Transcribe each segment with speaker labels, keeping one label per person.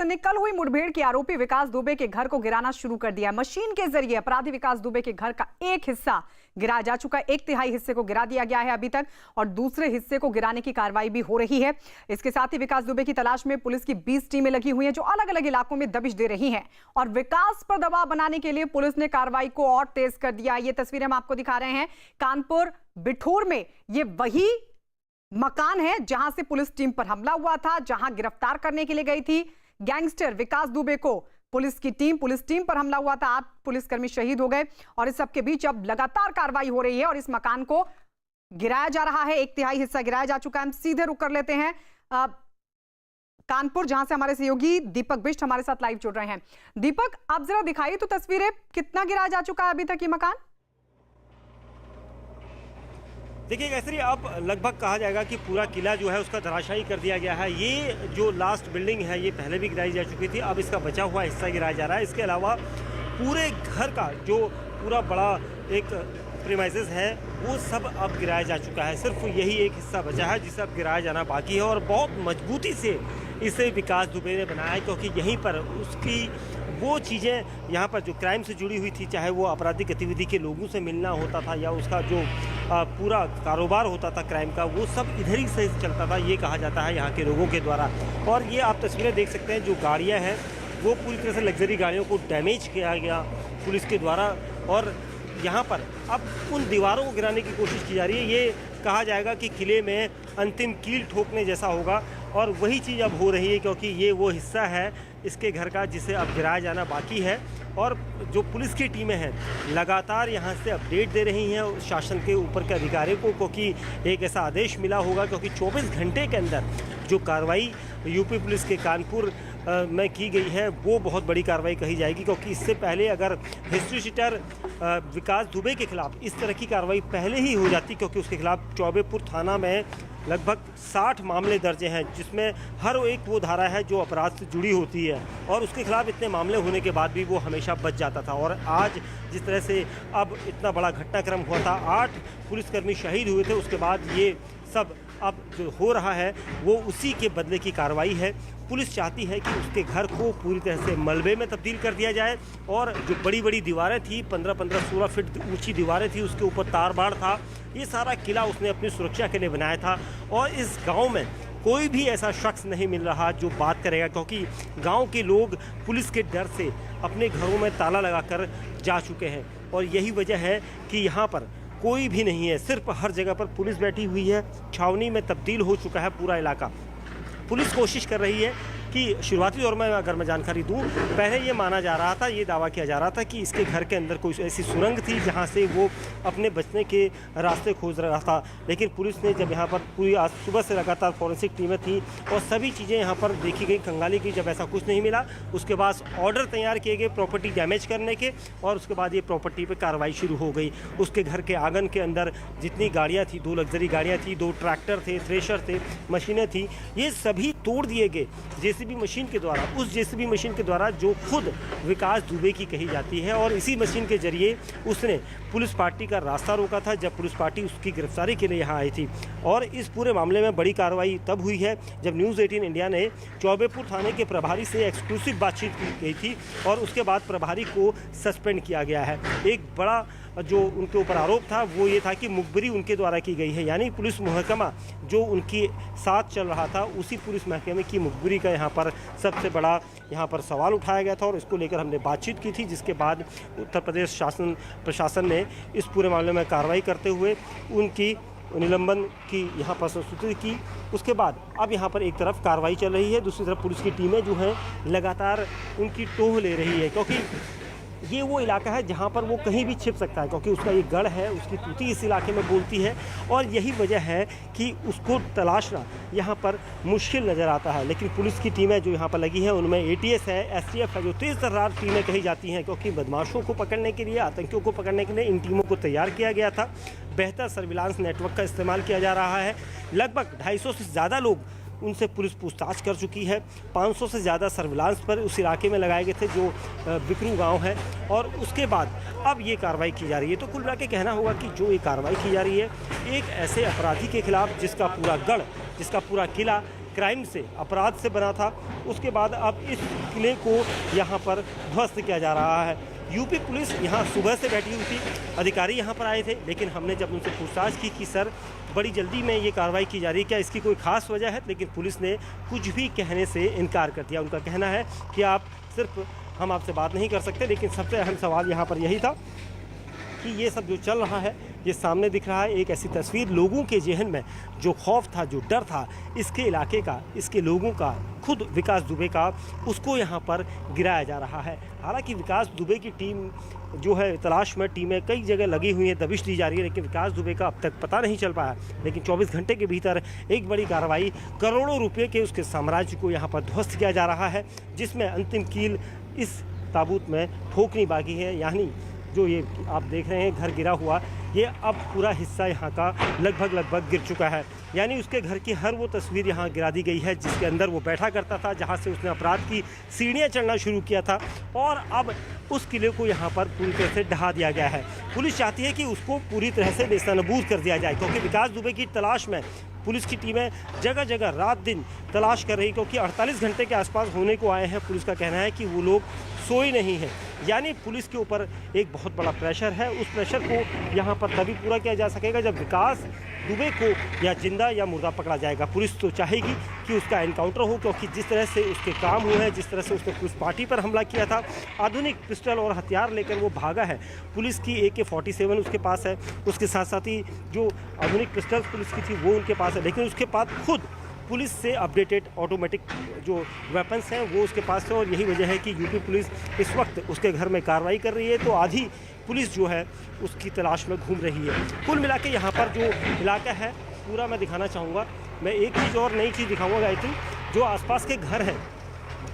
Speaker 1: ने कल हुई मुठभेड़ के आरोपी विकास दुबे के घर को गिराना शुरू कर दिया। मशीन के जरिए अपराधी विकास दुबे के घर का एक हिस्सा गिराया जा चुका है। 1/3 हिस्से को गिरा दिया गया है अभी तक, और दूसरे हिस्से को गिराने की कार्रवाई भी हो रही है। इसके साथ ही विकास दुबे की तलाश में पुलिस की 20 टीमें लगी हुई हैं, जो अलग अलग इलाकों में दबिश दे रही हैं। और विकास पर दबाव बनाने के लिए पुलिस ने कार्रवाई को और तेज कर दिया। ये तस्वीरें हम आपको दिखा रहे हैं। कानपुर बिठूर में ये वही मकान है जहां से पुलिस टीम पर हमला हुआ था, जहां गिरफ्तार करने के लिए गई थी गैंगस्टर विकास दुबे को। पुलिस टीम पर हमला हुआ था, 8 पुलिसकर्मी शहीद हो गए। और इस सब के बीच अब लगातार कार्रवाई हो रही है और इस मकान को गिराया जा रहा है। 1/3 हिस्सा गिराया जा चुका है। हम सीधे रुक कर लेते हैं कानपुर, जहां से हमारे सहयोगी दीपक बिष्ट हमारे साथ लाइव जुड़ रहे हैं। दीपक, आप जरा दिखाइए तो तस्वीरें, कितना गिराया जा चुका है अभी तक ये मकान?
Speaker 2: देखिए कैसरी, अब लगभग कहा जाएगा कि पूरा किला जो है उसका धराशायी कर दिया गया है। ये जो लास्ट बिल्डिंग है ये पहले भी गिराई जा चुकी थी, अब इसका बचा हुआ हिस्सा गिराया जा रहा है। इसके अलावा पूरे घर का जो पूरा बड़ा एक प्रीमाइसेस है वो सब अब गिराया जा चुका है। सिर्फ यही एक हिस्सा बचा है जिसे अब गिराया जाना बाकी है, और बहुत मजबूती से इसे विकास दुबे ने बनाया है, क्योंकि यहीं पर उसकी वो चीज़ें यहाँ पर जो क्राइम से जुड़ी हुई थी, चाहे वो आपराधिक गतिविधि के लोगों से मिलना होता था या उसका जो पूरा कारोबार होता था क्राइम का, वो सब इधर ही से चलता था, ये कहा जाता है यहाँ के लोगों के द्वारा। और ये आप तस्वीरें देख सकते हैं, जो गाड़ियाँ हैं वो पूरी तरह से लग्जरी गाड़ियों को डैमेज किया गया पुलिस के द्वारा। और यहाँ पर अब उन दीवारों को गिराने की कोशिश की जा रही है। ये कहा जाएगा कि किले में अंतिम कील ठोकने जैसा होगा, और वही चीज़ अब हो रही है, क्योंकि ये वो हिस्सा है इसके घर का जिसे अब गिराया जाना बाकी है। और जो पुलिस की टीमें हैं लगातार यहाँ से अपडेट दे रही हैं शासन के ऊपर के अधिकारियों को, क्योंकि एक ऐसा आदेश मिला होगा, क्योंकि 24 घंटे के अंदर जो कार्रवाई यूपी पुलिस के कानपुर में की गई है वो बहुत बड़ी कार्रवाई कही जाएगी। क्योंकि इससे पहले अगर हिस्ट्री शीटर विकास दुबे के खिलाफ इस तरह की कार्रवाई पहले ही हो जाती, क्योंकि उसके खिलाफ चौबेपुर थाना में लगभग 60 मामले दर्ज हैं, जिसमें हर एक वो धारा है जो अपराध से जुड़ी होती है, और उसके खिलाफ इतने मामले होने के बाद भी वो हमेशा बच जाता था। और आज जिस तरह से अब इतना बड़ा घटनाक्रम हुआ था, 8 पुलिसकर्मी शहीद हुए थे, उसके बाद ये सब अब जो हो रहा है वो उसी के बदले की कार्रवाई है। पुलिस चाहती है कि उसके घर को पूरी तरह से मलबे में तब्दील कर दिया जाए, और जो बड़ी बड़ी दीवारें थी, 15-16 फीट ऊंची दीवारें थी, उसके ऊपर तार बाड़ था, ये सारा किला उसने अपनी सुरक्षा के लिए बनाया था। और इस गांव में कोई भी ऐसा शख्स नहीं मिल रहा जो बात करेगा, क्योंकि गांव के लोग पुलिस के डर से अपने घरों में ताला लगाकर जा चुके हैं। और यही वजह है कि यहाँ पर कोई भी नहीं है, सिर्फ हर जगह पर पुलिस बैठी हुई है। छावनी में तब्दील हो चुका है पूरा इलाका। पुलिस कोशिश कर रही है कि शुरुआती दौर में अगर मैं जानकारी दूं, पहले ये माना जा रहा था, ये दावा किया जा रहा था कि इसके घर के अंदर कोई ऐसी सुरंग थी जहां से वो अपने बचने के रास्ते खोज रहा था। लेकिन पुलिस ने जब यहाँ पर पूरी आज सुबह से लगातार फॉरेंसिक टीमें थी और सभी चीज़ें यहाँ पर देखी गई, खंगाली की, जब ऐसा कुछ नहीं मिला उसके बाद ऑर्डर तैयार किए गए प्रॉपर्टी डैमेज करने के, और उसके बाद ये प्रॉपर्टी पर कार्रवाई शुरू हो गई। उसके घर के आंगन के अंदर जितनी गाड़ियाँ थी, 2 लग्जरी गाड़ियाँ थी, 2 ट्रैक्टर थे, थ्रेशर थे, मशीनें थी, ये सभी तोड़ दिए गए जेसीबी मशीन के द्वारा, उस जेसीबी मशीन के द्वारा जो खुद विकास दुबे की कही जाती है। और इसी मशीन के जरिए उसने पुलिस पार्टी का रास्ता रोका था जब पुलिस पार्टी उसकी गिरफ्तारी के लिए यहाँ आई थी। और इस पूरे मामले में बड़ी कार्रवाई तब हुई है जब न्यूज़ 18 इंडिया ने चौबेपुर थाने के प्रभारी से एक्सक्लूसिव बातचीत की गई थी, और उसके बाद प्रभारी को सस्पेंड किया गया है। एक बड़ा जो उनके ऊपर आरोप था वो ये था कि मुखबिरी उनके द्वारा की गई है, यानी पुलिस महकमा जो उनके साथ चल रहा था उसी पुलिस महकमे की मुखबिरी का यहाँ पर सबसे बड़ा यहाँ पर सवाल उठाया गया था। और इसको लेकर हमने बातचीत की थी, जिसके बाद उत्तर प्रदेश प्रशासन ने इस पूरे मामले में कार्रवाई करते हुए उनकी निलंबन की यहाँ पर प्रस्तुति की। उसके बाद अब यहाँ पर एक तरफ कार्रवाई चल रही है, दूसरी तरफ पुलिस की टीमें जो हैं लगातार उनकी टोह ले रही है, क्योंकि ये वो इलाका है जहाँ पर वो कहीं भी छिप सकता है, क्योंकि उसका ये गढ़ है, उसकी तूती इस इलाके में बोलती है, और यही वजह है कि उसको तलाशना यहाँ पर मुश्किल नज़र आता है। लेकिन पुलिस की टीमें जो यहाँ पर लगी हैं उनमें ATS है, STF है, जो तेज़ तर्रार टीमें कही जाती हैं, क्योंकि बदमाशों को पकड़ने के लिए, आतंकियों को पकड़ने के लिए इन टीमों को तैयार किया गया था। बेहतर सर्विलांस नेटवर्क का इस्तेमाल किया जा रहा है। लगभग 250 से ज़्यादा लोग उनसे पुलिस पूछताछ कर चुकी है। 500 से ज़्यादा सर्विलांस पर उस इलाके में लगाए गए थे जो बिकरू गांव है, और उसके बाद अब ये कार्रवाई की जा रही है। तो कुल मिला के कहना होगा कि जो ये कार्रवाई की जा रही है एक ऐसे अपराधी के खिलाफ जिसका पूरा गढ़, जिसका पूरा किला क्राइम से, अपराध से बना था। उसके बाद अब इस किले को यहाँ पर ध्वस्त किया जा रहा है। यूपी पुलिस यहाँ सुबह से बैठी हुई थी, अधिकारी यहाँ पर आए थे, लेकिन हमने जब उनसे पूछताछ की कि सर बड़ी जल्दी में ये कार्रवाई की जा रही है, क्या इसकी कोई ख़ास वजह है, लेकिन पुलिस ने कुछ भी कहने से इनकार कर दिया। उनका कहना है कि आप सिर्फ हम आपसे बात नहीं कर सकते, लेकिन सबसे अहम सवाल यहाँ पर यही था कि ये सब जो चल रहा है, ये सामने दिख रहा है एक ऐसी तस्वीर, लोगों के जहन में जो खौफ था, जो डर था इसके इलाके का, इसके लोगों का, खुद विकास दुबे का, उसको यहाँ पर गिराया जा रहा है। हालांकि विकास दुबे की टीम जो है तलाश में, टीमें कई जगह लगी हुई हैं, दबिश दी जा रही है, लेकिन विकास दुबे का अब तक पता नहीं चल पाया। लेकिन 24 घंटे के भीतर एक बड़ी कार्रवाई, करोड़ों रुपये के उसके साम्राज्य को यहाँ पर ध्वस्त किया जा रहा है, जिसमें अंतिम कील इस ताबूत में ठोकनी बाकी है। यानी जो ये आप देख रहे हैं घर गिरा हुआ, ये अब पूरा हिस्सा यहाँ का लगभग गिर चुका है। यानी उसके घर की हर वो तस्वीर यहाँ गिरा दी गई है जिसके अंदर वो बैठा करता था, जहाँ से उसने अपराध की सीढ़ियाँ चढ़ना शुरू किया था, और अब उस किले को यहाँ पर पूरी तरह से ढहा दिया गया है। पुलिस चाहती है कि उसको पूरी तरह से नेस्तनाबूद कर दिया जाए, क्योंकि विकास दुबे की तलाश में पुलिस की टीमें जगह जगह रात दिन तलाश कर रही, क्योंकि 48 घंटे के आसपास होने को आए हैं। पुलिस का कहना है कि वो लोग सोए नहीं हैं। यानी पुलिस के ऊपर एक बहुत बड़ा प्रेशर है। उस प्रेशर को यहाँ पर तभी पूरा किया जा सकेगा जब विकास दुबे को या जिंदा या मुर्दा पकड़ा जाएगा। पुलिस तो चाहेगी कि उसका एनकाउंटर हो, क्योंकि जिस तरह से उसके काम हुए हैं, जिस तरह से उसने पुलिस पार्टी पर हमला किया था, आधुनिक पिस्टल और हथियार लेकर वो भागा है। पुलिस की AK-47 उसके पास है, उसके साथ साथ ही जो आधुनिक पिस्टल पुलिस की थी वो उनके पास है, लेकिन उसके पास खुद पुलिस से अपडेटेड ऑटोमेटिक जो वेपन्स हैं वो उसके पास है। और यही वजह है कि यूपी पुलिस इस वक्त उसके घर में कार्रवाई कर रही है, तो आधी पुलिस जो है उसकी तलाश में घूम रही है। कुल मिला के यहाँ पर जो इलाका है पूरा मैं दिखाना चाहूँगा। मैं एक चीज़ और नई चीज़ दिखाऊँगा गायत्री, जो आसपास के घर हैं,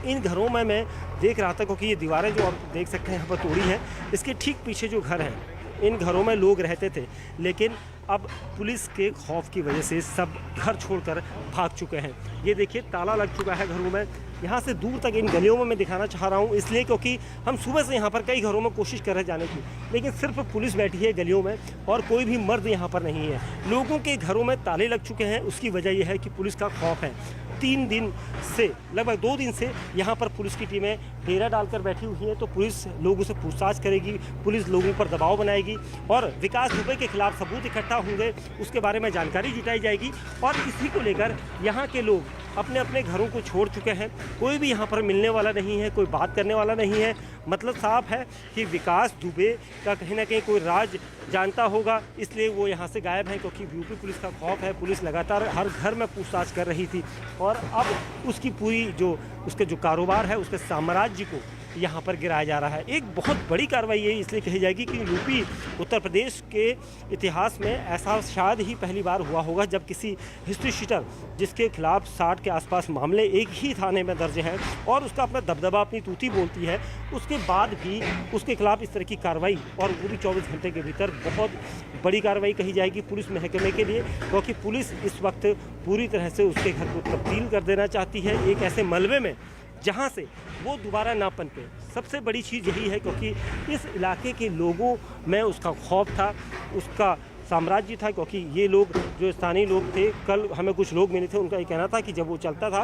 Speaker 2: इन घरों में मैं देख रहा था, क्योंकि ये दीवारें जो आप देख सकते हैं यहाँ पर तोड़ी हैं, इसके ठीक पीछे जो घर हैं, इन घरों में लोग रहते थे, लेकिन अब पुलिस के खौफ की वजह से सब घर छोड़कर भाग चुके हैं। ये देखिए ताला लग चुका है घरों में। यहाँ से दूर तक इन गलियों में मैं दिखाना चाह रहा हूँ, इसलिए क्योंकि हम सुबह से यहाँ पर कई घरों में कोशिश कर रहे जाने की, लेकिन सिर्फ पुलिस बैठी है गलियों में और कोई भी मर्द यहाँ पर नहीं है। लोगों के घरों में ताले लग चुके हैं। उसकी वजह यह है कि पुलिस का खौफ है। 3 दिन से, लगभग 2 दिन से यहाँ पर पुलिस की टीमें डेरा डालकर बैठी हुई हैं। तो पुलिस लोगों से पूछताछ करेगी, पुलिस लोगों पर दबाव बनाएगी और विकास दुबे के खिलाफ सबूत इकट्ठा होंगे, उसके बारे में जानकारी जुटाई जाएगी। और इसी को लेकर यहाँ के लोग अपने अपने घरों को छोड़ चुके हैं। कोई भी यहाँ पर मिलने वाला नहीं है, कोई बात करने वाला नहीं है। मतलब साफ है कि विकास दुबे का कहीं ना कहीं कोई राज जानता होगा, इसलिए वो यहाँ से गायब है, क्योंकि यूपी पुलिस का खौफ है। पुलिस लगातार हर घर में पूछताछ कर रही थी और अब उसकी पूरी जो उसके जो कारोबार है, उसके साम्राज्य को यहाँ पर गिराया जा रहा है। एक बहुत बड़ी कार्रवाई ये इसलिए कही जाएगी कि यूपी उत्तर प्रदेश के इतिहास में ऐसा शायद ही पहली बार हुआ होगा जब किसी हिस्ट्री शीटर जिसके खिलाफ 60 के आसपास मामले एक ही थाने में दर्ज हैं और उसका अपना दबदबा, अपनी तूती बोलती है, उसके बाद भी उसके खिलाफ इस तरह की कार्रवाई, और वो भी 24 घंटे के भीतर, बहुत बड़ी कार्रवाई कही जाएगी पुलिस महकमे के लिए। क्योंकि पुलिस इस वक्त पूरी तरह से उसके घर को तब्दील कर देना चाहती है एक ऐसे मलबे में जहाँ से वो दोबारा ना पनपे। सबसे बड़ी चीज़ यही है, क्योंकि इस इलाके के लोगों में उसका खौफ था, उसका साम्राज्य था। क्योंकि ये लोग जो स्थानीय लोग थे, कल हमें कुछ लोग मिले थे, उनका ये कहना था कि जब वो चलता था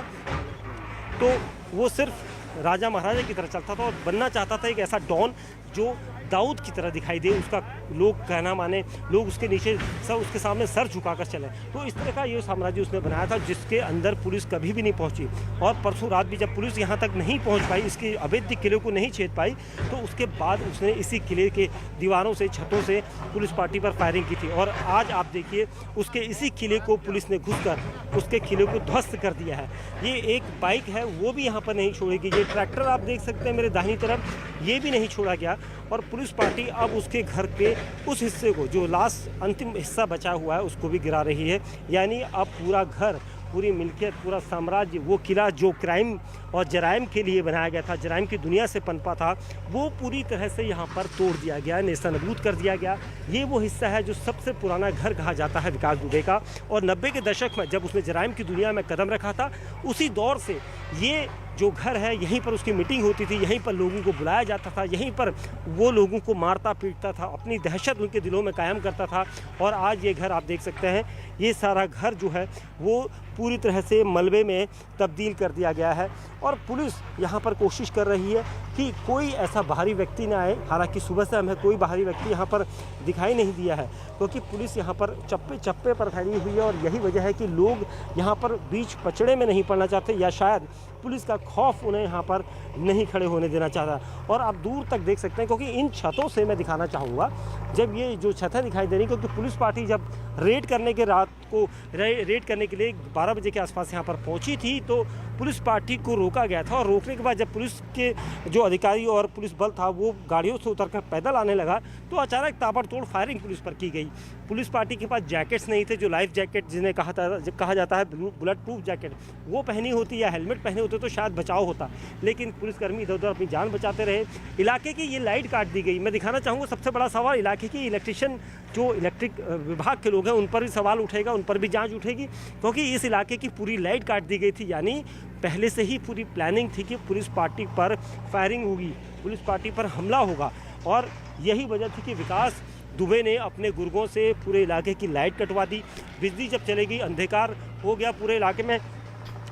Speaker 2: तो वो सिर्फ राजा महाराजा की तरह चलता था और बनना चाहता था एक ऐसा डॉन जो दाऊद की तरह दिखाई दे, उसका लोग कहना माने, लोग उसके नीचे सब उसके सामने सर झुकाकर चले। तो इस तरह का ये साम्राज्य उसने बनाया था जिसके अंदर पुलिस कभी भी नहीं पहुंची। और परसों रात भी जब पुलिस यहाँ तक नहीं पहुंच पाई, इसके अवैध किले को नहीं छेद पाई, तो उसके बाद उसने इसी किले के दीवारों से, छतों से पुलिस पार्टी पर फायरिंग की थी। और आज आप देखिए उसके इसी किले को पुलिस ने घुसकर उसके किले को ध्वस्त कर दिया है। ये एक बाइक है वो भी यहाँ पर नहीं छोड़ेगी। ये ट्रैक्टर आप देख सकते हैं मेरे दाहिनी तरफ, ये भी नहीं छोड़ा गया। और पुलिस पार्टी अब उसके घर के उस हिस्से को, जो लास्ट अंतिम हिस्सा बचा हुआ है, उसको भी गिरा रही है। यानी अब पूरा घर, पूरी मिल्कियत, पूरा साम्राज्य, वो किला जो क्राइम और जराइम के लिए बनाया गया था, जराइम की दुनिया से पनपा था, वो पूरी तरह से यहाँ पर तोड़ दिया गया, नेस्तनाबूद कर दिया गया। ये वो हिस्सा है जो सबसे पुराना घर कहा जाता है विकास दुबे का। और 90 के दशक में जब उसने जराइम की दुनिया में कदम रखा था, उसी दौर से ये जो घर है यहीं पर उसकी मीटिंग होती थी, यहीं पर लोगों को बुलाया जाता था, यहीं पर वो लोगों को मारता पीटता था, अपनी दहशत उनके दिलों में कायम करता था। और आज ये घर आप देख सकते हैं, ये सारा घर जो है वो पूरी तरह से मलबे में तब्दील कर दिया गया है। और पुलिस यहाँ पर कोशिश कर रही है कि कोई ऐसा बाहरी व्यक्ति ना आए। हालांकि सुबह से हमें कोई बाहरी व्यक्ति यहाँ पर दिखाई नहीं दिया है, क्योंकि पुलिस यहाँ पर चप्पे चप्पे पर खड़ी हुई है। और यही वजह है कि लोग यहाँ पर बीच पचड़े में नहीं पड़ना चाहते, या शायद पुलिस का खौफ उन्हें यहाँ पर नहीं खड़े होने देना चाहता। और आप दूर तक देख सकते हैं, क्योंकि इन छतों से मैं दिखाना चाहूँगा, जब ये जो छतें दिखाई दे रही, क्योंकि पुलिस पार्टी जब रेड करने के रात को रेड करने के लिए 12 बजे के आसपास यहाँ पर पहुँची थी, तो पुलिस पार्टी को रोका गया था। और रोकने के बाद जब पुलिस के जो अधिकारी और पुलिस बल था वो गाड़ियों से उतरकर पैदल आने लगा, तो अचानक ताबड़तोड़ फायरिंग पुलिस पर की गई। पुलिस पार्टी के पास जैकेट्स नहीं थे, जो लाइफ जैकेट जिन्हें कहा जाता है बुलेट प्रूफ जैकेट, वो पहनी होती या हेलमेट पहने होते तो शायद बचाव होता, लेकिन पुलिसकर्मी इधर उधर अपनी जान बचाते रहे। इलाके की ये लाइट काट दी गई। मैं दिखाना चाहूँगा, सबसे बड़ा सवाल इलाके की इलेक्ट्रिशियन जो इलेक्ट्रिक विभाग के लोग हैं उन पर भी सवाल उठेगा, उन पर भी जांच उठेगी, क्योंकि इस इलाके की पूरी लाइट काट दी गई थी। यानी पहले से ही पूरी प्लानिंग थी कि पुलिस पार्टी पर फायरिंग होगी, पुलिस पार्टी पर हमला होगा। और यही वजह थी कि विकास दुबे ने अपने गुर्गों से पूरे इलाके की लाइट कटवा दी। बिजली जब चलेगी अंधकार हो गया पूरे इलाके में,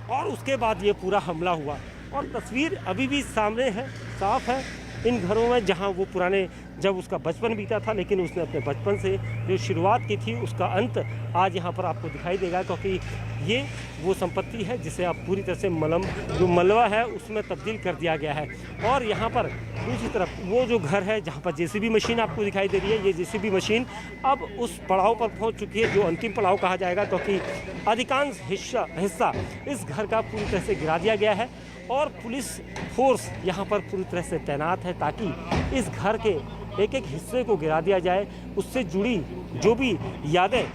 Speaker 2: और उसके बाद ये पूरा हमला हुआ। और तस्वीर अभी भी सामने है, साफ है इन घरों में, जहां वो पुराने जब उसका बचपन बीता था, लेकिन उसने अपने बचपन से जो शुरुआत की थी उसका अंत आज यहाँ पर आपको दिखाई देगा, क्योंकि ये वो संपत्ति है जिसे आप पूरी तरह से मलबा है उसमें तब्दील कर दिया गया है। और यहाँ पर दूसरी तरफ वो जो घर है जहाँ पर जेसीबी मशीन आपको दिखाई दे रही है, ये जेसीबी मशीन अब उस पड़ाव पर पहुँच चुकी है जो अंतिम पड़ाव कहा जाएगा, क्योंकि अधिकांश हिस्सा इस घर का पूरी तरह से गिरा दिया गया है। और पुलिस फोर्स यहाँ पर पूरी तरह से तैनात है, ताकि इस घर के एक एक हिस्से को गिरा दिया जाए, उससे जुड़ी जो भी यादें,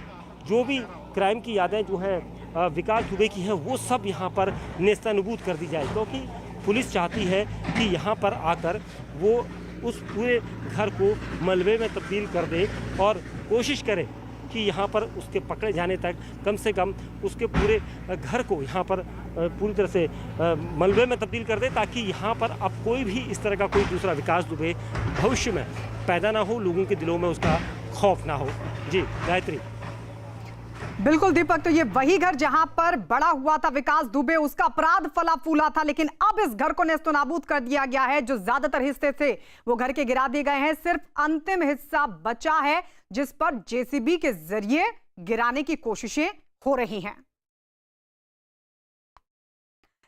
Speaker 2: जो भी क्राइम की यादें जो हैं विकास दुबे की हैं, वो सब यहाँ पर नेस्तनाबूद कर दी जाए। क्योंकि पुलिस चाहती है कि यहाँ पर आकर वो उस पूरे घर को मलबे में तब्दील कर दे और कोशिश करे कि यहाँ पर उसके पकड़े जाने तक कम से कम उसके पूरे घर को यहाँ पर पूरी तरह से मलबे में तब्दील कर दे, ताकि यहाँ पर अब कोई भी इस तरह का कोई दूसरा विकास दुबे भविष्य में पैदा ना हो, लोगों के दिलों में उसका खौफ ना हो। जी गायत्री।
Speaker 1: बिल्कुल दीपक, तो ये वही घर जहां पर बड़ा हुआ था विकास दुबे, उसका अपराध फला फूला था, लेकिन अब इस घर को नेस्तनाबूद कर दिया गया है। जो ज्यादातर हिस्से थे वो घर के गिरा दिए गए हैं, सिर्फ अंतिम हिस्सा बचा है जिस पर जेसीबी के जरिए गिराने की कोशिशें हो रही हैं।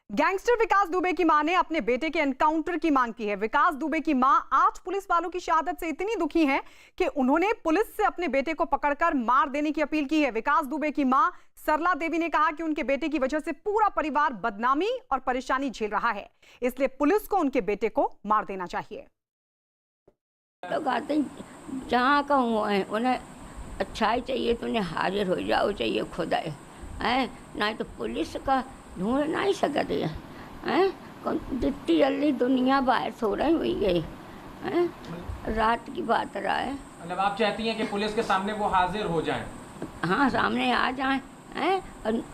Speaker 1: गैंगस्टर विकास दुबे की मां ने अपने बेटे के एनकाउंटर की मांग की है। विकास दुबे की मां आज पुलिस वालों की शहादत से इतनी दुखी हैं कि उन्होंने पुलिस से अपने बेटे को पकड़कर मार देने की अपील की है। विकास दुबे की मां सरला देवी ने कहा कि उनके बेटे की वजह से पूरा परिवार बदनामी और परेशानी झेल रहा है, इसलिए पुलिस को उनके बेटे को मार देना चाहिए।
Speaker 3: तो कहते हैं जहाँ का हुआ है उन्हें अच्छाई चाहिए तो उन्हें हाजिर हो जाओ चाहिए खुदा है, ना तो पुलिस का ढूंढ नहीं सकते हैं। जितनी जल्दी दुनिया बाहर सो रही हुई गई है, रात की बात रहा है।
Speaker 4: मतलब आप चाहती हैं कि पुलिस के सामने वो हाजिर हो जाएं?
Speaker 3: हाँ, सामने आ जाएं हैं,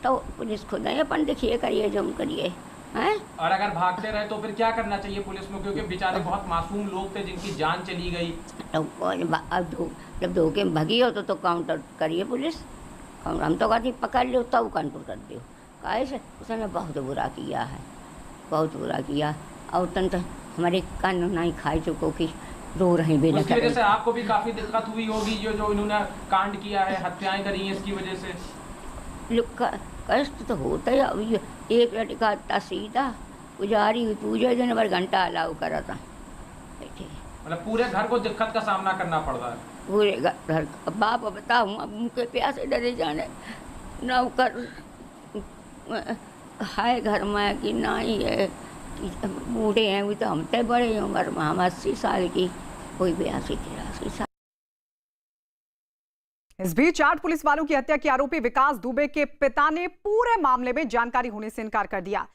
Speaker 3: तो पुलिस खुद है अपन देखिए करिए जो करिए हैं।
Speaker 4: और अगर भागते रहे तो फिर क्या करना चाहिए पुलिस को, क्योंकि बेचारे बहुत मासूम लोग थे जिनकी जान चली गई।
Speaker 3: तो जब धोखे में भगी हो तो काउंटर करिए पुलिस, हम तो कहती पकड़ लो तब काउंटर कर दो। कैसे उसने बहुत बुरा किया है, बहुत बुरा किया। और तन तो हमारे कान नहीं खाए चुको कि रो रहे बेला।
Speaker 4: उसकी वजह से आपको भी काफ़ी दिक्कत हुई होगी, जो इन्होंने कांड किया है, हत्याएं करी हैं, इसकी वजह से
Speaker 3: कष्ट तो होता है। अभी एक लड़का इतना सीधा पुजारी हुई, पूजा दिन भर घंटा अलाउ करा था।
Speaker 4: मतलब पूरे घर को दिक्कत का सामना करना पड़ रहा है।
Speaker 3: पूरे घर बाप बताऊँ, अब उनके प्यासे डरे जाने नौकर है घर में कि नहीं है, बूढ़े हैं वो तो हमसे बड़े उम्र में, हम 80 साल की, कोई 82-83 साल।
Speaker 1: इस बीच 8 पुलिस वालों की हत्या के आरोपी विकास दुबे के पिता ने पूरे मामले में जानकारी होने से इनकार कर दिया।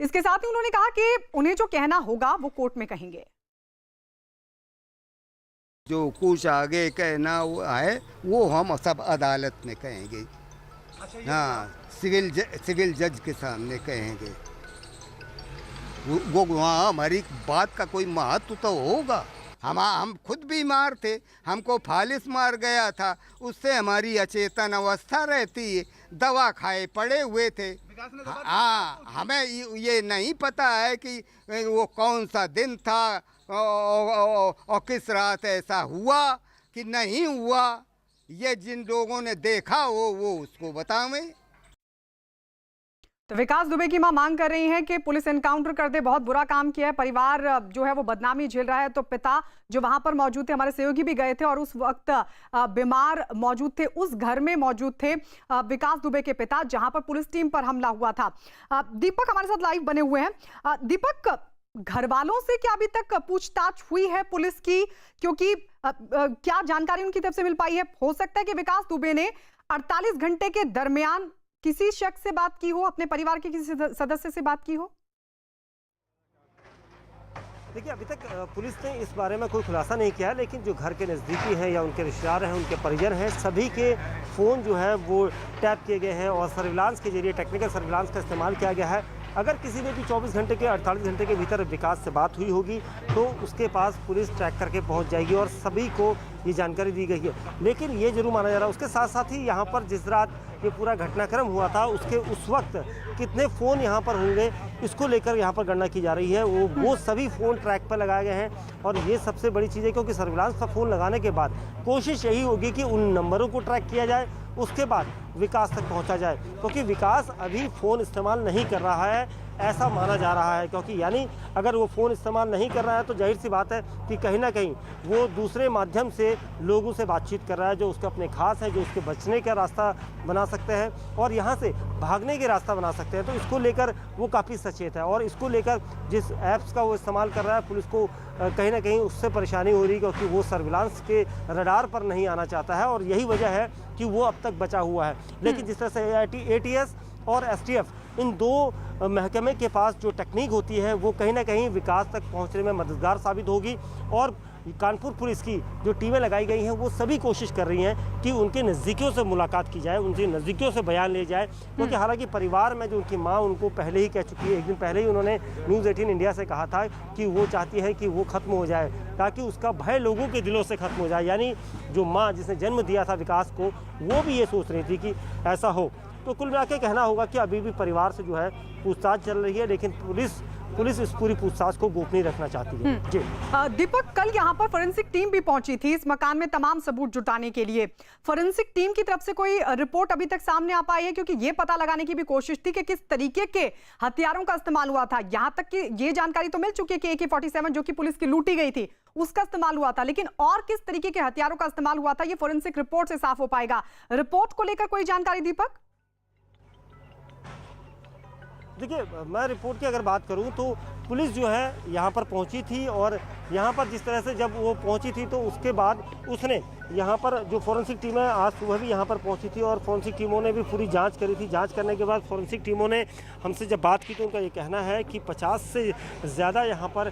Speaker 1: इसके साथ ही उन्होंने कहा कि उन्हें जो कहना होगा वो कोर्ट में कहेंगे।
Speaker 5: जो कुछ आगे कहना है वो हम सब अदालत में कहेंगे। हाँ, सिविल जज के सामने कहेंगे। वो वहाँ हमारी बात का कोई महत्व तो होगा। हम खुद बीमार थे, हमको फालिस मार गया था, उससे हमारी अचेतन अवस्था रहती है, दवा खाए पड़े हुए थे। हाँ, हमें ये नहीं पता है कि वो कौन सा दिन था और किस रात ऐसा हुआ कि नहीं हुआ। ये जिन लोगों ने देखा वो उसको बतावें।
Speaker 1: तो विकास दुबे की मां मांग कर रही हैं कि पुलिस एनकाउंटर कर दे, बहुत बुरा काम किया है, परिवार जो है वो बदनामी झेल रहा है। तो पिता जो वहां पर मौजूद थे, हमारे सहयोगी भी गए थे और उस वक्त बीमार मौजूद थे, उस घर में मौजूद थे विकास दुबे के पिता, जहां पर पुलिस टीम पर हमला हुआ था। दीपक हमारे साथ लाइव बने हुए हैं। दीपक, घर वालों से क्या अभी तक पूछताछ हुई है पुलिस की, क्योंकि क्या जानकारी उनकी तरफ से मिल पाई है? हो सकता है कि विकास दुबे ने 48 घंटे के दरमियान किसी शख्स से बात की हो, अपने परिवार के किसी सदस्य से बात की हो?
Speaker 2: देखिए, अभी तक पुलिस ने इस बारे में कोई खुलासा नहीं किया, लेकिन जो घर के नज़दीकी हैं या उनके रिश्तेदार हैं, उनके परिजन हैं, सभी के फ़ोन जो है वो टैप किए गए हैं और सर्विलांस के जरिए, टेक्निकल सर्विलांस का इस्तेमाल किया गया है। अगर किसी ने भी 24 घंटे के 48 घंटे के भीतर विकास से बात हुई होगी तो उसके पास पुलिस ट्रैक करके पहुंच जाएगी और सभी को ये जानकारी दी गई है। लेकिन ये जरूर माना जा रहा है, उसके साथ साथ ही यहाँ पर जिस रात ये पूरा घटनाक्रम हुआ था उसके उस वक्त कितने फ़ोन यहाँ पर होंगे, इसको लेकर यहाँ पर गणना की जा रही है। वो सभी फ़ोन ट्रैक पर लगाए गए हैं और ये सबसे बड़ी चीज़ है, क्योंकि सर्विलांस का फ़ोन लगाने के बाद कोशिश यही होगी कि उन नंबरों को ट्रैक किया जाए, उसके बाद विकास तक पहुंचा जाए, क्योंकि विकास अभी फ़ोन इस्तेमाल नहीं कर रहा है ऐसा माना जा रहा है। क्योंकि यानी अगर वो फ़ोन इस्तेमाल नहीं कर रहा है तो जाहिर सी बात है कि कहीं ना कहीं वो दूसरे माध्यम से लोगों से बातचीत कर रहा है, जो उसके अपने खास है, जो उसके बचने का रास्ता बना सकते हैं और यहाँ से भागने के रास्ता बना सकते हैं। तो इसको लेकर वो काफ़ी सचेत है और इसको लेकर जिस ऐप्स का वो इस्तेमाल कर रहा है, पुलिस को कहीं ना कहीं उससे परेशानी हो रही है, क्योंकि वो सर्विलांस के रडार पर नहीं आना चाहता है और यही वजह है कि वो अब तक बचा हुआ है। लेकिन जिस तरह से ATS और STF, इन दो महकमे के पास जो टेक्निक होती है वो कहीं ना कहीं विकास तक पहुंचने में मददगार साबित होगी और कानपुर पुलिस की जो टीमें लगाई गई हैं वो सभी कोशिश कर रही हैं कि उनके नज़दीकियों से मुलाकात की जाए, उनके नज़दीकियों से बयान ले जाए। क्योंकि हालांकि परिवार में जो उनकी मां उनको पहले ही कह चुकी है, एक दिन पहले ही उन्होंने न्यूज़ 18 इंडिया से कहा था कि वो चाहती है कि वो ख़त्म हो जाए ताकि उसका भय लोगों के दिलों से ख़त्म हो जाए। यानी जो माँ जिसने जन्म दिया था विकास को, वो भी ये सोच रही थी कि ऐसा हो। तो कुल मिला के कहना होगा कि अभी भी परिवार से जो है पूछताछ चल रही है, लेकिन पुलिस इस पूरी पूछताछ को गोपनीय रखना चाहती है। जी
Speaker 1: दीपक, कल यहाँ पर फोरेंसिक टीम भी पहुंची थी इस मकान में तमाम सबूत जुटाने के लिए। फोरेंसिक टीम की तरफ से कोई रिपोर्ट अभी तक सामने आ पाई है? क्योंकि ये पता लगाने की भी कोशिश थी कि किस तरीके के हथियारों का इस्तेमाल हुआ था। यहाँ तक कि ये जानकारी तो मिल चुकी है कि AK-47 जो कि पुलिस की लूटी गई थी उसका इस्तेमाल हुआ था, लेकिन और किस तरीके के हथियारों का इस्तेमाल हुआ था ये फोरेंसिक रिपोर्ट से साफ हो पाएगा। रिपोर्ट को लेकर कोई जानकारी दीपक?
Speaker 2: देखिए, मैं रिपोर्ट की अगर बात करूं तो पुलिस जो है यहाँ पर पहुंची थी और यहाँ पर जिस तरह से जब वो पहुंची थी तो उसके बाद उसने यहाँ पर जो फोरेंसिक टीम है आज सुबह भी यहाँ पर पहुंची थी और फोरेंसिक टीमों ने भी पूरी जांच करी थी। जांच करने के बाद फोरेंसिक टीमों ने हमसे जब बात की तो उनका ये कहना है कि 50 से ज़्यादा यहाँ पर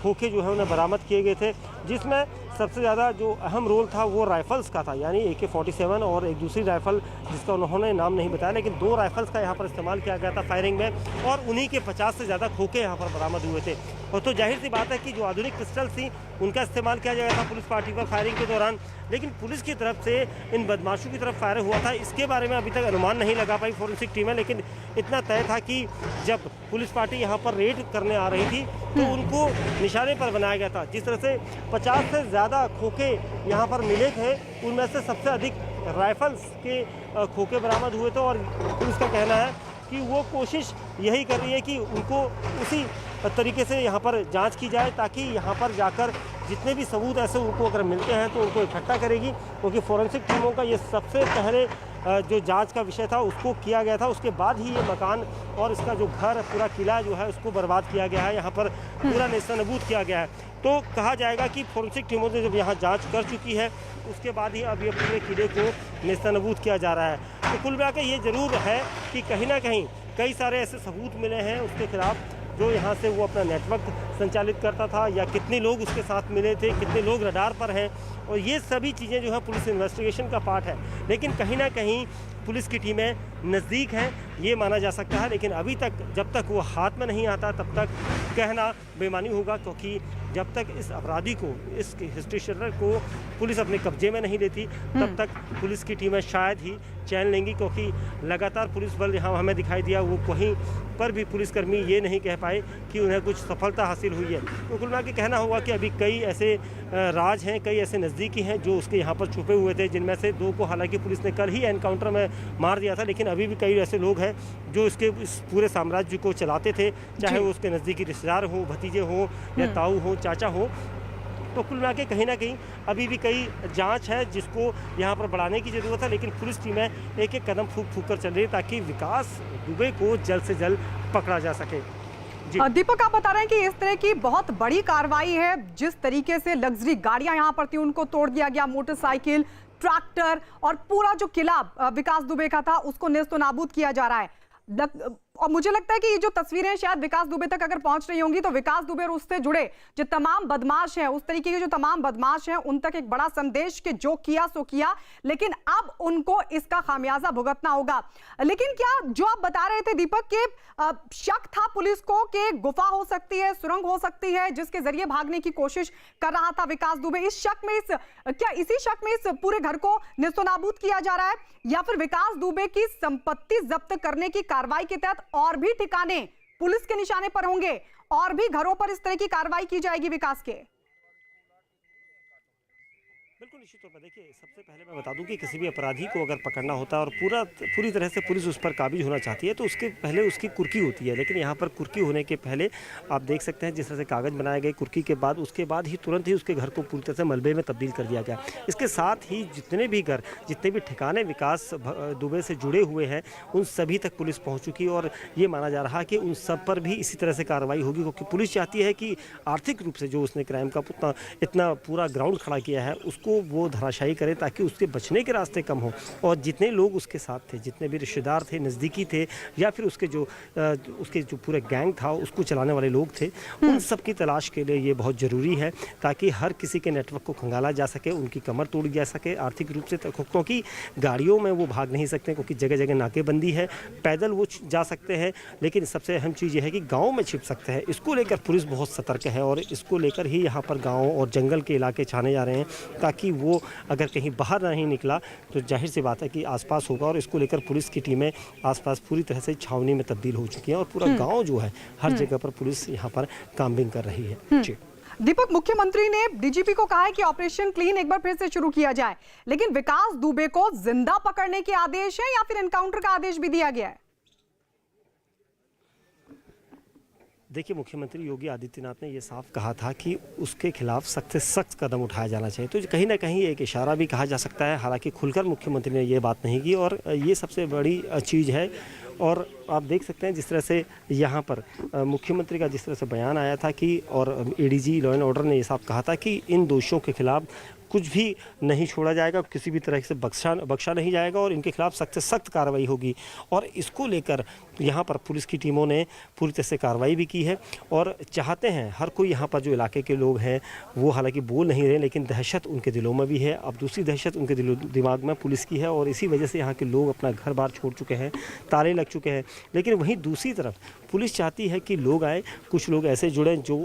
Speaker 2: खोखे जो है उन्हें बरामद किए गए थे, जिसमें सबसे ज़्यादा जो अहम रोल था वो राइफ़ल्स का था, यानी AK-47 और एक दूसरी राइफ़ल जिसका उन्होंने नाम नहीं बताया, लेकिन 2 राइफ़ल्स का यहाँ पर इस्तेमाल किया गया था फायरिंग में और उन्हीं के 50 से ज़्यादा खोखे यहाँ पर बरामद हुए थे। और तो जाहिर सी बात है कि जो आधुनिक पिस्टल्स थी उनका इस्तेमाल किया जाएगा था पुलिस पार्टी पर फायरिंग के दौरान, लेकिन पुलिस की तरफ से इन बदमाशों की तरफ फायर हुआ था इसके बारे में अभी तक अनुमान नहीं लगा पाई फोरेंसिक टीमें। लेकिन इतना तय था कि जब पुलिस पार्टी यहाँ पर रेड करने आ रही थी तो उनको निशाने पर बनाया गया था। जिस तरह से 50 से ज़्यादा खोखे यहाँ पर मिले थे, उनमें से सबसे अधिक राइफल्स के खोखे बरामद हुए थे और पुलिस का कहना है कि वो कोशिश यही कर रही है कि उनको उसी तरीके से यहाँ पर जांच की जाए ताकि यहाँ पर जाकर जितने भी सबूत ऐसे उनको अगर मिलते हैं तो उनको इकट्ठा करेगी, क्योंकि फोरेंसिक टीमों का ये सबसे पहले जो जांच का विषय था उसको किया गया था। उसके बाद ही ये मकान और इसका जो घर पूरा किला जो है उसको बर्बाद किया गया है, यहाँ पर पूरा नेस्तनाबूद किया गया है। तो कहा जाएगा कि फोरेंसिक टीमों ने जब यहाँ जांच कर चुकी है उसके बाद ही अब ये पूरे किले को नेस्तनाबूद किया जा रहा है। तो कुल मिलाकर ये ज़रूर है कि कहीं ना कहीं कई सारे ऐसे सबूत मिले हैं उसके खिलाफ जो यहाँ से वो अपना नेटवर्क संचालित करता था, या कितने लोग उसके साथ मिले थे, कितने लोग रडार पर हैं, और ये सभी चीज़ें जो है पुलिस इन्वेस्टिगेशन का पार्ट है। लेकिन कहीं ना कहीं पुलिस की टीमें नज़दीक हैं, ये माना जा सकता है। लेकिन अभी तक जब तक वो हाथ में नहीं आता तब तक कहना बेमानी होगा, क्योंकि जब तक इस अपराधी को, इस हिस्ट्री शीटर को पुलिस अपने कब्जे में नहीं लेती तब तक पुलिस की टीमें शायद ही चैन लेंगी, क्योंकि लगातार पुलिस बल यहाँ हमें दिखाई दिया, वो कहीं पर भी पुलिसकर्मी ये नहीं कह पाए कि उन्हें कुछ सफलता हासिल हुई है। तो कुल मिला के कहना होगा कि अभी कई ऐसे राज हैं, कई ऐसे नज़दीकी हैं जो उसके यहाँ पर छुपे हुए थे, जिनमें से 2 को हालांकि पुलिस ने कल ही एनकाउंटर में मार दिया था। लेकिन अभी भी कई ऐसे लोग हैं जो इसके इस पूरे साम्राज्य को चलाते थे, चाहे वो उसके नज़दीकी रिश्तेदार हों, भतीजे हों, या ताऊ हों, चाचा हों। तो कुल मिला के कहीं ना कहीं अभी भी कई जांच है जिसको यहाँ पर बढ़ाने की ज़रूरत है। लेकिन पुलिस टीमें एक एक कदम फूंक फूंक कर चल रही है ताकि विकास दुबे को जल्द से जल्द पकड़ा जा सके।
Speaker 1: दीपक, आप बता रहे हैं कि इस तरह की बहुत बड़ी कार्रवाई है, जिस तरीके से लग्जरी गाड़ियां यहाँ पर थी उनको तोड़ दिया गया, मोटरसाइकिल, ट्रैक्टर, और पूरा जो किला विकास दुबे का था उसको नेस्तो नाबूद किया जा रहा है। और मुझे लगता है कि ये जो तस्वीरें शायद विकास दुबे तक अगर पहुंच रही होंगी तो विकास दुबे और उससे जुड़े जो तमाम बदमाश हैं, उस तरीके के जो तमाम बदमाश हैं, उन तक एक बड़ा संदेश कि जो किया सो किया, लेकिन अब उनको इसका खामियाजा भुगतना होगा। लेकिन क्या जो आप बता रहे थे दीपक के शक था पुलिस को कि गुफा हो सकती है, सुरंग हो सकती है जिसके जरिए भागने की कोशिश कर रहा था विकास दुबे, इस शक में इसी शक में इस पूरे घर को नेस्तनाबूद किया जा रहा है, या फिर विकास दुबे की संपत्ति जब्त करने की कार्रवाई के तहत और भी ठिकाने पुलिस के निशाने पर होंगे और भी घरों पर इस तरह की कार्रवाई की जाएगी विकास के?
Speaker 2: बिल्कुल निश्चित तौर पर देखिए, सबसे पहले मैं बता दूं कि किसी भी अपराधी को अगर पकड़ना होता है और पूरी तरह से पुलिस उस पर काबिज होना चाहती है तो उसके पहले उसकी कुर्की होती है। लेकिन यहाँ पर कुर्की होने के पहले आप देख सकते हैं जिस तरह से कागज़ बनाए गए कुर्की के बाद, उसके बाद ही तुरंत ही उसके घर को पूरी तरह से मलबे में तब्दील कर दिया गया। इसके साथ ही जितने भी घर, जितने भी ठिकाने विकास दुबे से जुड़े हुए हैं उन सभी तक पुलिस पहुँच चुकी, और ये माना जा रहा है कि उन सब पर भी इसी तरह से कार्रवाई होगी, क्योंकि पुलिस चाहती है कि आर्थिक रूप से जो उसने क्राइम का इतना पूरा ग्राउंड खड़ा किया है उसको वो धराशायी करे ताकि उसके बचने के रास्ते कम हो। और जितने लोग उसके साथ थे, जितने भी रिश्तेदार थे, नज़दीकी थे, या फिर उसके जो पूरे गैंग था उसको चलाने वाले लोग थे, उन सब की तलाश के लिए ये बहुत ज़रूरी है ताकि हर किसी के नेटवर्क को खंगाला जा सके, उनकी कमर तोड़ी जा सके आर्थिक रूप से, क्योंकि गाड़ियों में वो भाग नहीं सकते, क्योंकि जगह जगह नाकेबंदी है, पैदल वो जा सकते हैं, लेकिन सबसे अहम चीज़ ये है कि गाँव में छिप सकते हैं। इसको लेकर पुलिस बहुत सतर्क है और इसको लेकर ही यहाँ पर गाँव और जंगल के इलाके छाने जा रहे हैं ताकि वो अगर कहीं बाहर नहीं निकला तो जाहिर सी बात है कि आसपास होगा। और इसको लेकर पुलिस की टीमें आसपास पूरी तरह से छावनी में तब्दील हो चुकी हैं और पूरा गांव जो है हर जगह पर पुलिस यहां पर काम्बिंग कर रही है। जी
Speaker 1: दीपक, मुख्यमंत्री ने डीजीपी को कहा है कि ऑपरेशन क्लीन एक बार फिर से शुरू किया जाए, लेकिन विकास दुबे को जिंदा पकड़ने के आदेश है या फिर एनकाउंटर का आदेश भी दिया गया है?
Speaker 2: देखिए, मुख्यमंत्री योगी आदित्यनाथ ने ये साफ कहा था कि उसके खिलाफ सख्त से सख्त कदम उठाया जाना चाहिए, तो कहीं ना कहीं एक इशारा भी कहा जा सकता है। हालांकि खुलकर मुख्यमंत्री ने ये बात नहीं की और ये सबसे बड़ी चीज़ है। और आप देख सकते हैं जिस तरह से यहाँ पर मुख्यमंत्री का जिस तरह से बयान आया था कि, और एडीजी लॉ एंड ऑर्डर ने ये साफ कहा था कि इन दोषियों के खिलाफ कुछ भी नहीं छोड़ा जाएगा, किसी भी तरह से बख्शा नहीं जाएगा और इनके खिलाफ सख्त से सख्त कार्रवाई होगी। और इसको लेकर यहाँ पर पुलिस की टीमों ने पूरी तरह से कार्रवाई भी की है और चाहते हैं हर कोई, यहाँ पर जो इलाके के लोग हैं वो हालांकि बोल नहीं रहे, लेकिन दहशत उनके दिलों में भी है। अब दूसरी दहशत उनके दिमाग में पुलिस की है और इसी वजह से यहाँ के लोग अपना घर बार छोड़ चुके हैं, ताले लग चुके हैं। लेकिन वहीं दूसरी तरफ पुलिस चाहती है कि लोग आए, कुछ लोग ऐसे जुड़ें जो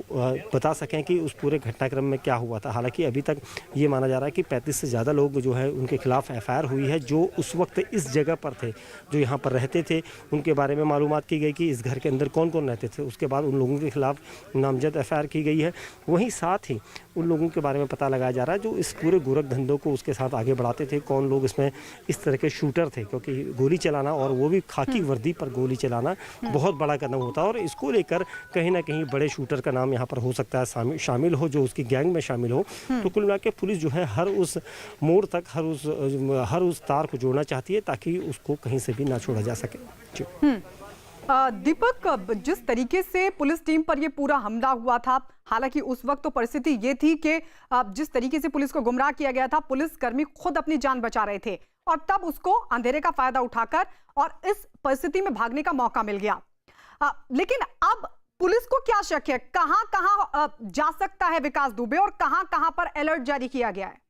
Speaker 2: बता सकें कि उस पूरे घटनाक्रम में क्या हुआ था। हालांकि अभी तक ये माना जा रहा है कि 35 से ज़्यादा लोग जो है उनके खिलाफ एफआईआर हुई है, जो उस वक्त इस जगह पर थे, जो यहाँ पर रहते थे, उनके बारे में मालूमात की गई कि इस घर के अंदर कौन कौन रहते थे। उसके बाद उन लोगों के खिलाफ नामजद एफआईआर की गई है। वहीं साथ ही उन लोगों के बारे में पता लगाया जा रहा है जो इस पूरे गोरख धंधों को उसके साथ आगे बढ़ाते थे, कौन लोग इसमें इस तरह के शूटर थे, क्योंकि गोली चलाना और वो भी खाकी वर्दी पर गोली चलाना बहुत बड़ा कदम होता है। और इसको लेकर कहीं ना कहीं बड़े शूटर का नाम यहाँ पर हो सकता है शामिल हो, जो उसकी गैंग में शामिल हो। तो कुल मिला के पुलिस जो है हर उस मोड़ तक, हर उस तार को जोड़ना चाहती है ताकि उसको कहीं से भी ना छोड़ा जा सके।
Speaker 1: दीपक, जिस तरीके से पुलिस टीम पर यह पूरा हमला हुआ था, हालांकि उस वक्त तो परिस्थिति ये थी कि जिस तरीके से पुलिस को गुमराह किया गया था, पुलिसकर्मी खुद अपनी जान बचा रहे थे और तब उसको अंधेरे का फायदा उठाकर और इस परिस्थिति में भागने का मौका मिल गया। लेकिन अब पुलिस को क्या शक है, कहां कहां जा सकता है विकास दुबे और कहां कहां पर अलर्ट जारी किया गया है?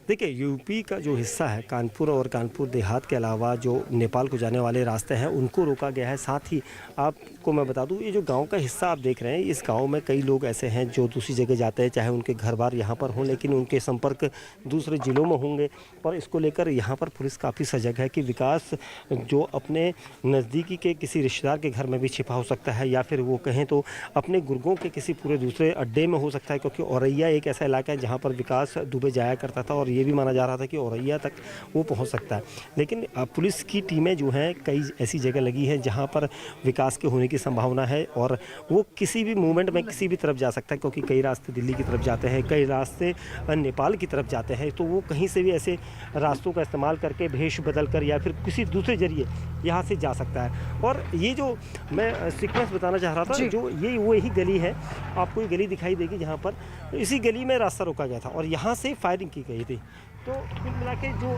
Speaker 2: देखिए, यूपी का जो हिस्सा है कानपुर और कानपुर देहात के अलावा जो नेपाल को जाने वाले रास्ते हैं उनको रोका गया है। साथ ही आपको मैं बता दूं, ये जो गांव का हिस्सा आप देख रहे हैं, इस गांव में कई लोग ऐसे हैं जो दूसरी जगह जाते हैं, चाहे उनके घर बार यहाँ पर हों, लेकिन उनके संपर्क दूसरे ज़िलों में होंगे। और इसको लेकर यहाँ पर पुलिस काफ़ी सजग है कि विकास जो अपने नज़दीकी के किसी रिश्तेदार के घर में भी छिपा हो सकता है, या फिर वो कहें तो अपने गुर्गों के किसी पूरे दूसरे अड्डे में हो सकता है, क्योंकि औरैया एक ऐसा इलाका है जहाँ पर विकास दुबे जाया करता था और ये भी माना जा रहा था कि औरैया तक वो पहुंच सकता है। लेकिन पुलिस की टीमें जो हैं कई ऐसी जगह लगी हैं जहां पर विकास के होने की संभावना है और वो किसी भी मूवमेंट में किसी भी तरफ जा सकता है, क्योंकि कई रास्ते दिल्ली की तरफ जाते हैं, कई रास्ते नेपाल की तरफ जाते हैं, तो वो कहीं से भी ऐसे रास्तों का इस्तेमाल करके भेष बदल कर या फिर किसी दूसरे जरिए यहाँ से जा सकता है। और ये जो मैं सीक्वेंस बताना चाह रहा था, जो ये वो यही गली है, आपको ये गली दिखाई देगी जहाँ पर इसी गली में रास्ता रोका गया था और यहाँ से फायरिंग की गई थी। तो कुल मिला के जो